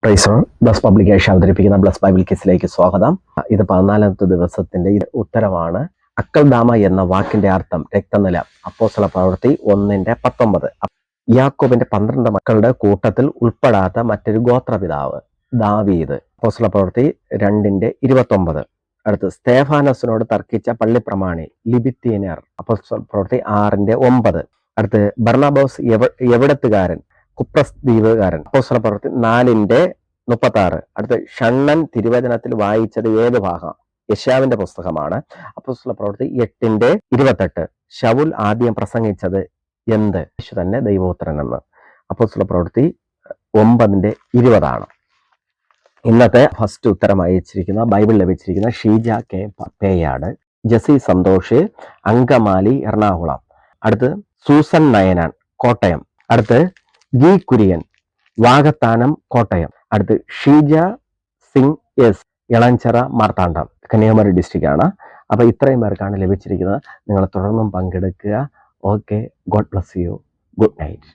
Bless publication അവതരിപ്പിക്കുന്ന bless Bible കിസിലേക്ക് സ്വാഗതം. ഇത് 14ാമത്തെ ദിവസത്തിന്റെ ഉത്തരമാണ്. അക്കൽദാമ എന്ന വാക്കിന്റെ അർത്ഥം രക്തനില. അപ്പോസ്തല പ്രവൃത്തി 1:19. യാക്കോബിന്റെ 12 മക്കളുടെ കൂട്ടത്തിൽ ഉൾപ്പെടാത്ത മറ്റൊരു ഗോത്രപിതാവ് ദാവീദ്. അപ്പോസ്തല പ്രവൃത്തി 2:29. അടുത്ത് സ്തേഫാനസിനോട് തർക്കിച്ച പള്ളിപ്രമാണി ലിബിത്തീനർ. അപ്പോസ്തല പ്രവൃത്തി 6:9. അടുത്ത് ബർണബാസ് എവിടത്തുകാരൻ, കുപ്രസ് ദ്വീപുകാരൻ. അപ്പോസ്തല പ്രവൃത്തി 4:36. അടുത്ത് ഷണ്ണൻ തിരുവചനത്തിൽ വായിച്ചത് ഏത് ഭാഗം? യെശയ്യാവിന്റെ പുസ്തകമാണ്. അപ്പോസ്തല പ്രവൃത്തി 8:28. ശൗൽ ആദ്യം പ്രസംഗിച്ചത് എന്ത്? യേശു തന്നെ ദൈവപുത്രൻ എന്ന്. അപ്പോസ്തല പ്രവൃത്തി 9:20. ഇന്നത്തെ ഫസ്റ്റ് ഉത്തരം അയച്ചിരിക്കുന്ന ബൈബിൾ ലഭിച്ചിരിക്കുന്ന ഷീജ കെ പേയാട്, ജസി സന്തോഷ്, അങ്കമാലി എറണാകുളം. അടുത്ത് സൂസൻ നയനാൻ കോട്ടയം. അടുത്ത് ജി കുര്യൻ വാകത്താനം കോട്ടയം. അടുത്ത് ഷീജ സിംഗ് എസ് ഇളഞ്ചിറ മാർത്താണ്ഡം കന്യാകുമാരി ഡിസ്ട്രിക്റ്റ് ആണ്. അപ്പൊ ഇത്രയും പേർക്കാണ് ലഭിച്ചിരിക്കുന്നത്. നിങ്ങൾ തുടർന്നും പങ്കെടുക്കുക. Okay, God bless you. Good night.